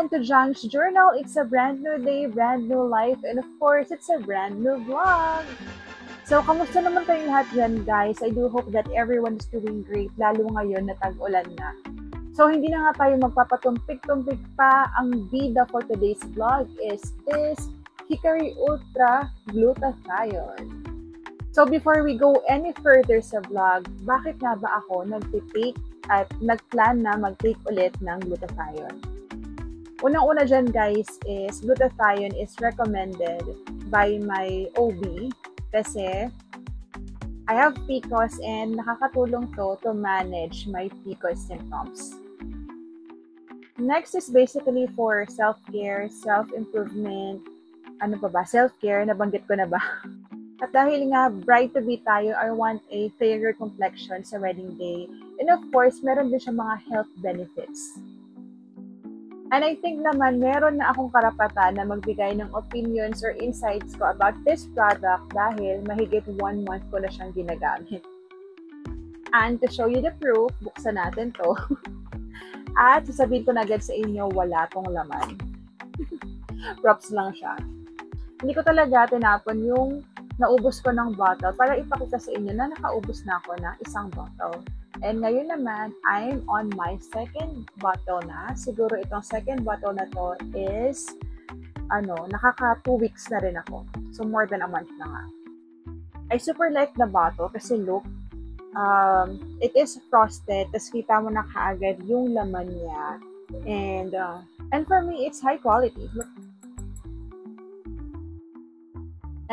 Welcome to Jang's Journal. It's a brand new day, brand new life, and of course, it's a brand new vlog. So, kamusta naman kayong lahat dyan, guys? I do hope that everyone is doing great, lalo ngayon na tag-ulan na. So, hindi na nga tayo magpapatumpik-tumpik pa. Ang bida for today's vlog is this Hikari Ultra Glutathione. So, before we go any further sa vlog, bakit nga ba ako nag-take at nag-plan na mag-take ulit ng glutathione? Unang-una dyan, guys, is glutathione is recommended by my OB kasi I have PCOS and nakakatulong to manage my PCOS symptoms. Next is basically for self-care, self-improvement, self-care, nabanggit ko na ba? At dahil nga bride to be tayo, I want a fairer complexion sa wedding day. And of course, meron din siya mga health benefits. And I think naman meron na akong karapatan na magbigay ng opinions or insights ko about this product dahil mahigit 1 month ko na siyang ginagamit. And to show you the proof, buksan natin to. At sasabihin ko na agad sa inyo, wala tong laman. Props lang siya. Hindi ko talaga tinapon yung naubos ko ng bottle para ipakita sa inyo na nakaubos na ako ng isang bottle. And ngayon naman, I'm on my second bottle na. Siguro itong second bottle na to is, nakaka 2 weeks na rin ako. So, more than a month na nga. I super like the bottle kasi look, it is frosted. Tapos kita mo na kaagad yung laman niya. And for me, it's high quality. Look.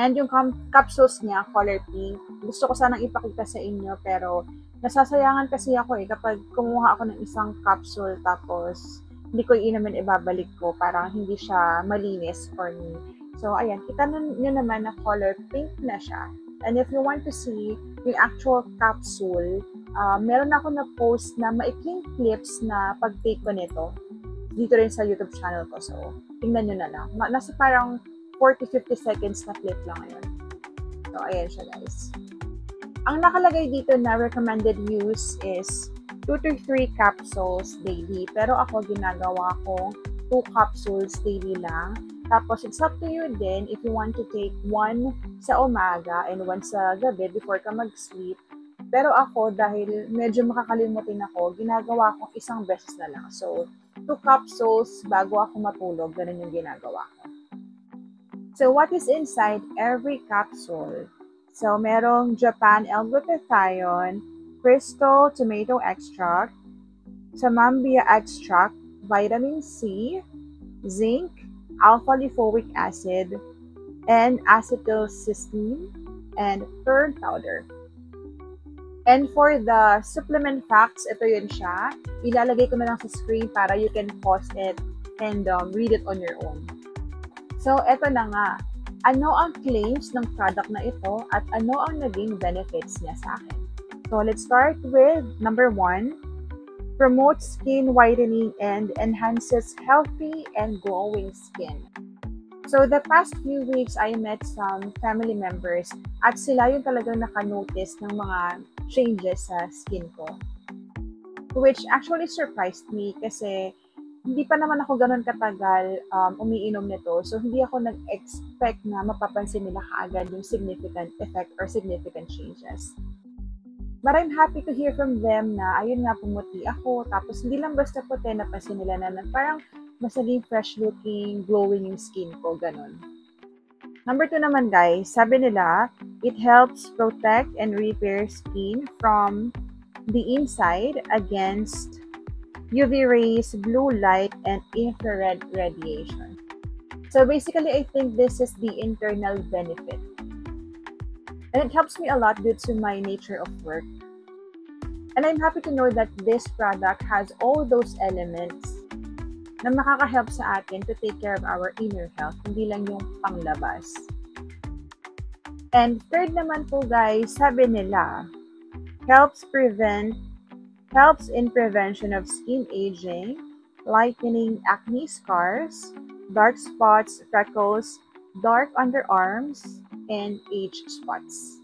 And yung capsules niya, color pink. Gusto ko sanang ipakita sa inyo pero nasasayangan kasi ako kapag kumuha ako ng isang capsule tapos hindi ko iinumin, ibabalik ko. Parang hindi siya malinis for me. So, ayan. Kita nyo naman na color pink na siya. And if you want to see yung actual capsule, meron ako na post na maikling clips na pag-take ko nito. Dito rin sa YouTube channel ko. So, tingnan nyo na lang. Nasa parang 40-50 seconds na clip lang yun. So, ayan siya, guys. Ang nakalagay dito na recommended use is 2 to 3 capsules daily. Pero ako, ginagawa ko 2 capsules daily lang. Tapos, it's up to you din if you want to take 1 sa umaga and 1 sa gabi before ka mag-sleep. Pero ako, dahil medyo makakalimutin ako, ginagawa ko 1 beses na lang. So, 2 capsules bago ako matulog. Ganun yung ginagawa ko. So, what is inside every capsule? So, merong Japan L-glutathione, crystal tomato extract, Samambia extract, vitamin C, zinc, alpha-lipoic acid, and acetylcysteine, and fern powder. And for the supplement facts, ito yun siya. Ilalagay ko na lang sa screen para you can pause it and read it on your own. So, eto na nga. Ano ang claims ng product na ito at ano ang naging benefits niya sa akin? So, let's start with number 1. Promotes skin whitening and enhances healthy and glowing skin. So, the past few weeks, I met some family members at sila yung talagang nakanotice ng mga changes sa skin ko. Which actually surprised me kasi hindi pa naman ako ganun katagal umiinom nito. So, hindi ako nag-expect na mapapansin nila kaagad yung significant effect or significant changes. But I'm happy to hear from them na ayun nga, pumuti ako. Tapos, hindi lang basta puti, napansin nila na parang mas naging fresh looking, glowing yung skin ko, ganun. Number 2 naman, guys, sabi nila, it helps protect and repair skin from the inside against UV rays, blue light, and infrared radiation. So basically, I think this is the internal benefit. And it helps me a lot due to my nature of work. And I'm happy to know that this product has all those elements na makaka-help sa atin to take care of our inner health, hindi lang yung panglabas. And third naman po, guys, sabi nila, helps in prevention of skin aging, lightening acne scars, dark spots, freckles, dark underarms, and age spots.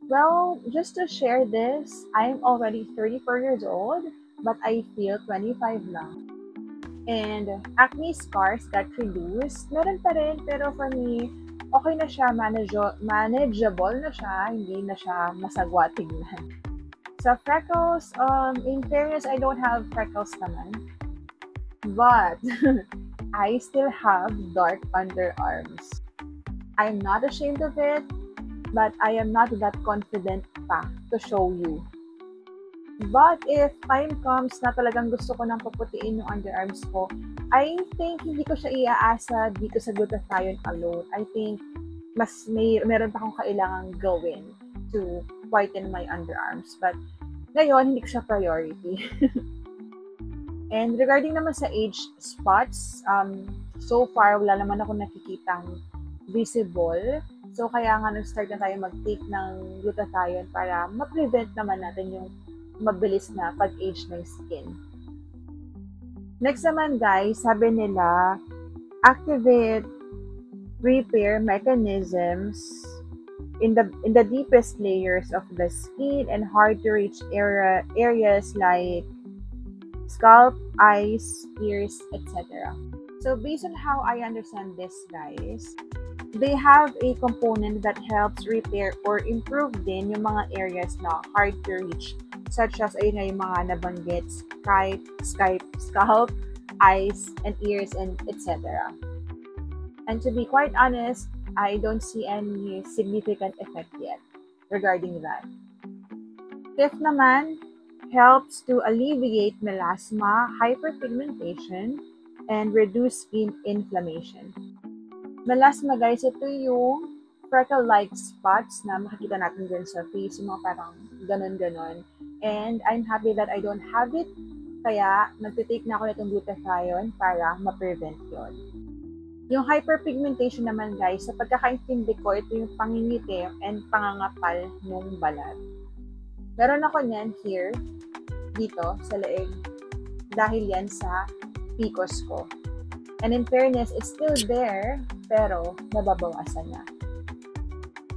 Well, just to share this, I'm already 34 years old, but I feel 25 lang. And acne scars got reduced. Meron pa rin, pero for me, okay na siya, manageable na siya, hindi na siya masagwa tignan. Sa freckles, in fairness, I don't have freckles naman. But, I still have dark underarms. I'm not ashamed of it, but I am not that confident pa to show you. But if time comes na talagang gusto ko nang paputiin yung underarms ko, I think hindi ko siya iaasa dito sa glutathione alone. I think meron pa akong kailangang gawin to whiten my underarms. But ngayon, hindi ko siya priority. And regarding naman sa age spots, so far, wala naman ako nakikitang visible. So, kaya nga nag-start na tayo mag-take ng glutathione para ma-prevent naman natin yung mabilis na pag-age ng skin. Next naman guys, sabi nila, activate repair mechanisms in the deepest layers of the skin and hard to reach areas like scalp, eyes, ears, etc. So based on how I understand this guys, they have a component that helps repair or improve din yung mga areas na hard to reach, such as ayun nga yung mga nabanggit, scalp, eyes, and ears, and etc. And to be quite honest, I don't see any significant effect yet regarding that. Fifth naman, helps to alleviate melasma, hyperpigmentation, and reduce skin inflammation. Melasma guys, ito yung freckle-like spots na makikita natin dyan sa face, yung mga parang ganon-ganon. And I'm happy that I don't have it, kaya nagtitake na ako nitong glutathione para ma-prevent yon. Yung hyperpigmentation naman guys, sa pagkakaintindi ko, ito yung pangingiti and pangangapal ng balat. Meron ako niyan here, dito, sa leeg, dahil yan sa PCOS ko. And in fairness, it's still there, pero nababawasan na.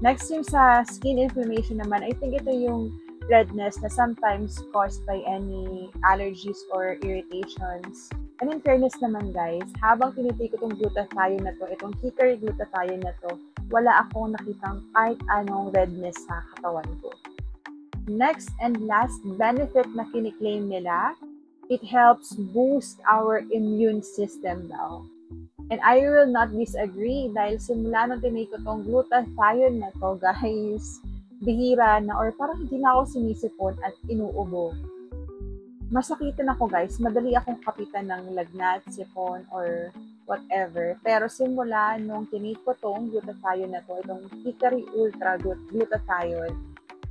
Next, yung sa skin inflammation naman, I think ito yung redness na sometimes caused by any allergies or irritations. And in fairness naman guys, habang tinitake ko itong glutathione na to, itong hickory glutathione na to, wala akong nakitang kahit anong redness sa katawan ko. Next and last benefit na kiniklaim nila, it helps boost our immune system daw. And I will not disagree dahil simula nung tinake ko tong glutathione na to, guys, bihira na or parang hindi na ako sinisipon at inuubo. Masakitan ako guys, madali akong kapitan ng lagnat, sipon, or whatever. Pero simula nung tinake ko tong glutathione na to, itong Hickory Ultra Glutathione,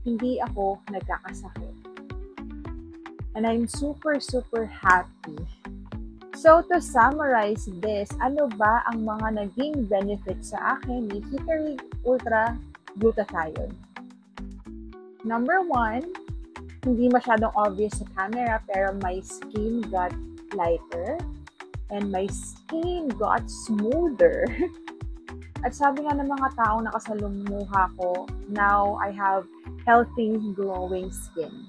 hindi ako nagkakasakit. And I'm super, super happy. So, to summarize this, ano ba ang mga naging benefits sa akin ni Hickory Ultra Glutathione? Number 1, hindi masyadong obvious sa camera, pero my skin got lighter and my skin got smoother. At sabi nga ng mga taong nakasalumuha ko, now I have healthy, glowing skin.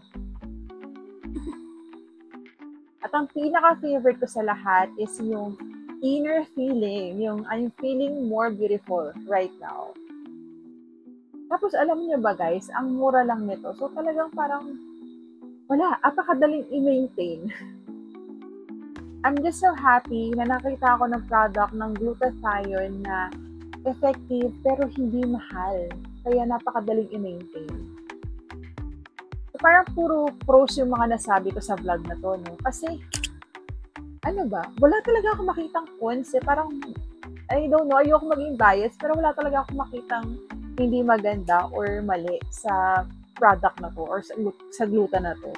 At ang pinaka-favorite ko sa lahat is yung inner feeling, yung I'm feeling more beautiful right now. Tapos alam niyo ba guys, ang mura lang nito. So talagang parang wala, apakadaling i-maintain. I'm just so happy na nakita ako ng product ng glutathione na effective pero hindi mahal. Kaya napakadaling i-maintain. Parang puro pros yung mga nasabi ko sa vlog na to, no? Kasi, ano ba? Wala talaga ako makitang cons eh. Parang, I don't know, ayoko maging biased, pero wala talaga ako makitang hindi maganda or mali sa product na to or sa gluta na to.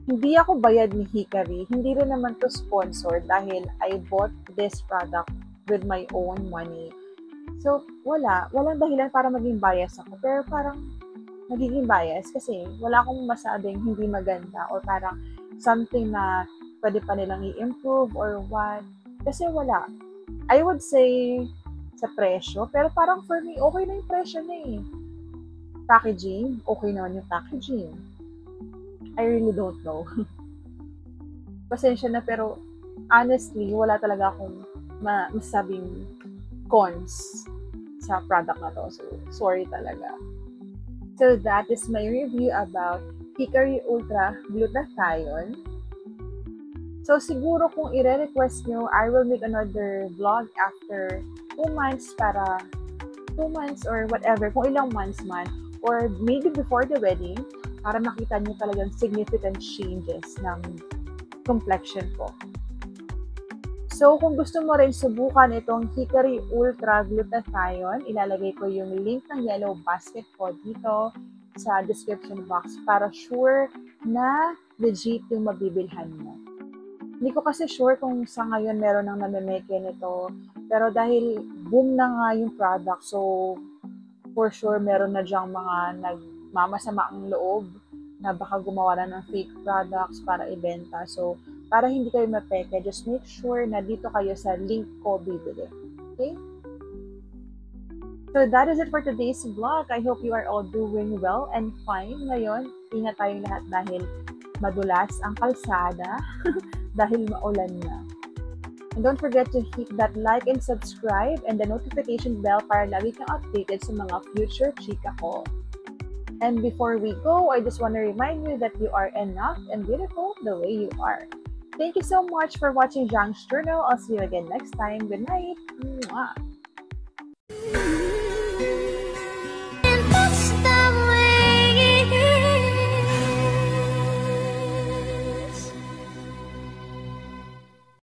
Hindi ako bayad ni Hickory. Hindi rin naman to sponsor dahil I bought this product with my own money. So, walang dahilan para maging biased ako. Pero parang, nagiging bias kasi wala akong masabing hindi maganda or parang something na pwede pa nilang i-improve or what. Kasi wala. I would say sa presyo, pero parang for me, okay na yung presyo na eh. Packaging, okay naman yung packaging. I really don't know. Pasensya na pero honestly, wala talaga akong masabing cons sa product na to. So, sorry talaga. So, that is my review about Hickory Ultra Glutathione. So, siguro kung i-request nyo, I will make another vlog after 2 months para 2 months or whatever, kung ilang months man, or maybe before the wedding, para makita nyo talagang significant changes ng complexion ko. So, kung gusto mo rin subukan itong Hickory Ultra Glutathione, ilalagay ko yung link ng yellow basket ko dito sa description box para sure na legit yung mabibilhan mo. Hindi ko kasi sure kung sa ngayon meron nang namimeke nito, pero dahil boom na nga yung product, so for sure meron na dyang mga nagmamasama ang loob na baka gumawa na ng fake products para ibenta. So, para hindi kayo mapeke, just make sure na dito kayo sa link ko bibili. Okay? So, that is it for today's vlog. I hope you are all doing well and fine ngayon. Ingat tayong lahat dahil madulas ang kalsada dahil maulan na. And don't forget to hit that like and subscribe and the notification bell para lagi kang updated sa mga future chika ko. And before we go, I just want to remind you that you are enough and beautiful the way you are. Thank you so much for watching Zhang's Journal. I'll see you again next time. Good night. Mwah.